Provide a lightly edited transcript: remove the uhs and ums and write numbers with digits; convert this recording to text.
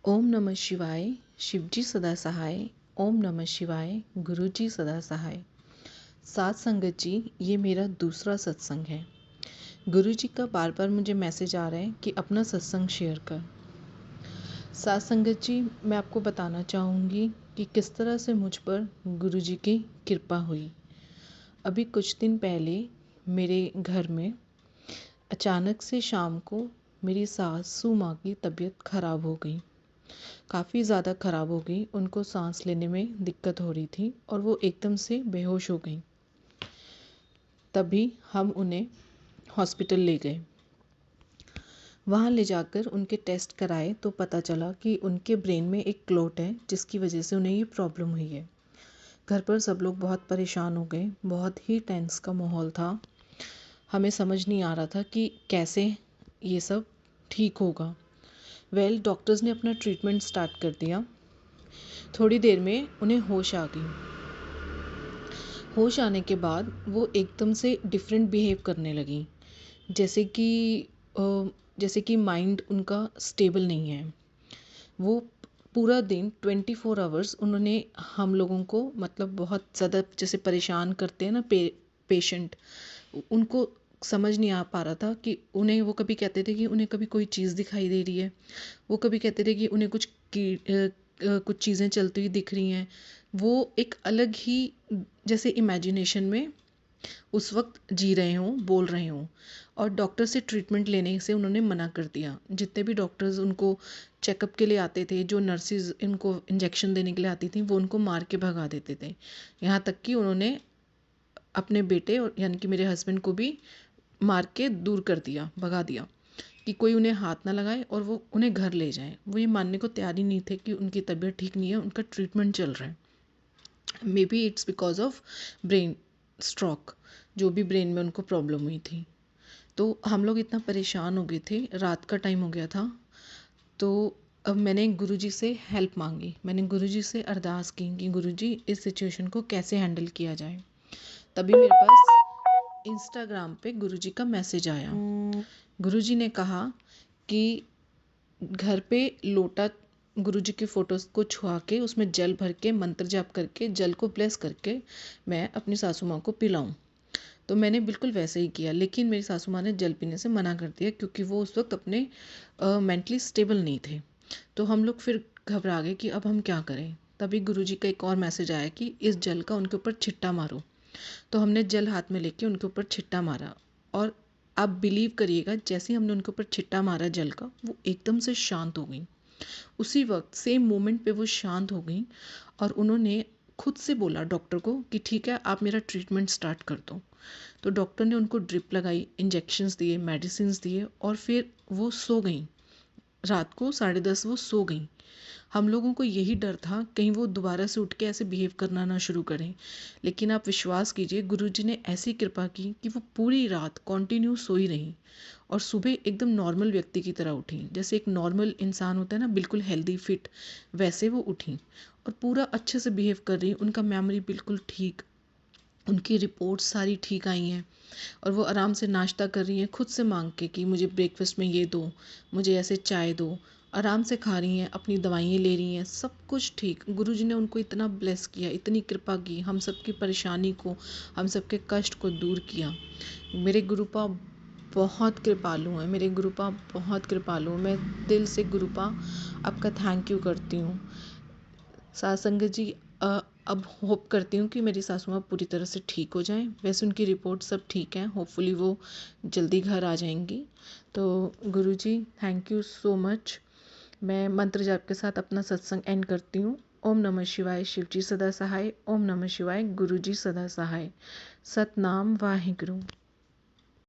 ओम नमः शिवाय, शिवजी सदा सहाय। ओम नमः शिवाय, गुरुजी सदा सहाय। साथ संगत जी, ये मेरा दूसरा सत्संग है। गुरुजी का बार बार मुझे मैसेज आ रहा है कि अपना सत्संग शेयर कर। साथ संगत जी, मैं आपको बताना चाहूँगी कि किस तरह से मुझ पर गुरुजी की कृपा हुई। अभी कुछ दिन पहले मेरे घर में अचानक से शाम को मेरी सासू माँ की तबीयत खराब हो गई। काफ़ी ज़्यादा ख़राब हो गई। उनको सांस लेने में दिक्कत हो रही थी और वो एकदम से बेहोश हो गई। तभी हम उन्हें हॉस्पिटल ले गए। वहाँ ले जाकर उनके टेस्ट कराए तो पता चला कि उनके ब्रेन में एक क्लॉट है, जिसकी वजह से उन्हें ये प्रॉब्लम हुई है। घर पर सब लोग बहुत परेशान हो गए। बहुत ही टेंस का माहौल था। हमें समझ नहीं आ रहा था कि कैसे ये सब ठीक होगा। डॉक्टर्स ने अपना ट्रीटमेंट स्टार्ट कर दिया। थोड़ी देर में उन्हें होश आ गई। होश आने के बाद वो एकदम से डिफरेंट बिहेव करने लगी, जैसे कि माइंड उनका स्टेबल नहीं है। वो पूरा दिन 24 आवर्स उन्होंने हम लोगों को मतलब बहुत ज़्यादा जैसे परेशान करते हैं ना पेशेंट, उनको समझ नहीं आ पा रहा था कि उन्हें, वो कभी कहते थे कि उन्हें कभी कोई चीज़ दिखाई दे रही है, वो कभी कहते थे कि उन्हें कुछ चीज़ें चलती हुई दिख रही हैं। वो एक अलग ही जैसे इमेजिनेशन में उस वक्त जी रहे हों, बोल रहे हों। और डॉक्टर से ट्रीटमेंट लेने से उन्होंने मना कर दिया। जितने भी डॉक्टर्स उनको चेकअप के लिए आते थे, जो नर्सिस इनको इंजेक्शन देने के लिए आती थी, वो उनको मार के भगा देते थे। यहाँ तक कि उन्होंने अपने बेटे और यानी कि मेरे हस्बैंड को भी मार के दूर कर दिया, भगा दिया कि कोई उन्हें हाथ ना लगाए और वो उन्हें घर ले जाएं। वो ये मानने को तैयार ही नहीं थे कि उनकी तबीयत ठीक नहीं है, उनका ट्रीटमेंट चल रहा है। May be it's because of brain stroke, जो भी ब्रेन में उनको प्रॉब्लम हुई थी। तो हम लोग इतना परेशान हो गए थे, रात का टाइम हो गया था। तो अब मैंने गुरुजी से हेल्प मांगी। मैंने गुरुजी से अरदास की कि गुरुजी इस सिचुएशन को कैसे हैंडल किया जाए। तभी मेरे पास इंस्टाग्राम पे गुरुजी का मैसेज आया। गुरुजी ने कहा कि घर पे लोटा गुरुजी की फ़ोटोज़ को छुआ के उसमें जल भर के मंत्र जाप करके जल को ब्लेस करके मैं अपनी सासू माँ को पिलाऊं। तो मैंने बिल्कुल वैसे ही किया, लेकिन मेरी सासू माँ ने जल पीने से मना कर दिया क्योंकि वो उस वक्त अपने मेंटली स्टेबल नहीं थे। तो हम लोग फिर घबरा गए कि अब हम क्या करें। तभी गुरुजी का एक और मैसेज आया कि इस जल का उनके ऊपर छिट्टा मारो। तो हमने जल हाथ में लेके उनके ऊपर छिट्टा मारा और आप बिलीव करिएगा, जैसे ही हमने उनके ऊपर छिट्टा मारा जल का, वो एकदम से शांत हो गई। उसी वक्त सेम मोमेंट पे वो शांत हो गई और उन्होंने खुद से बोला डॉक्टर को कि ठीक है, आप मेरा ट्रीटमेंट स्टार्ट कर दो। तो डॉक्टर ने उनको ड्रिप लगाई, इंजेक्शंस दिए, मेडिसिन दिए और फिर वो सो गई। रात को 10:30 वो सो गई। हम लोगों को यही डर था कहीं वो दोबारा से उठ के ऐसे बिहेव करना ना शुरू करें। लेकिन आप विश्वास कीजिए, गुरुजी ने ऐसी कृपा की कि वो पूरी रात कंटिन्यू सोई रही और सुबह एकदम नॉर्मल व्यक्ति की तरह उठी। जैसे एक नॉर्मल इंसान होता है ना, बिल्कुल हेल्दी फिट, वैसे वो उठी और पूरा अच्छे से बिहेव कर रही। उनका मेमोरी बिल्कुल ठीक, उनकी रिपोर्ट्स सारी ठीक आई हैं और वो आराम से नाश्ता कर रही हैं खुद से मांग के कि मुझे ब्रेकफास्ट में ये दो, मुझे ऐसे चाय दो। आराम से खा रही हैं, अपनी दवाइयाँ ले रही हैं, सब कुछ ठीक। गुरुजी ने उनको इतना ब्लेस किया, इतनी कृपा की, हम सबकी परेशानी को, हम सबके कष्ट को दूर किया। मेरे गुरुपा बहुत कृपालु हैं, मेरे गुरुपा बहुत कृपालु हैं। मैं दिल से गुरुपा आपका थैंक यू करती हूँ। साथ संगत जी, अब होप करती हूँ कि मेरी सासू माँ पूरी तरह से ठीक हो जाएं। वैसे उनकी रिपोर्ट सब ठीक है, होपफुली वो जल्दी घर आ जाएंगी। तो गुरुजी, थैंक यू सो मच। मैं मंत्र जाप के साथ अपना सत्संग एंड करती हूँ। ओम नमः शिवाय, शिवजी सदा सहाय। ओम नमः शिवाय, गुरुजी सदा सहाय। सतनाम वाहिगुरु।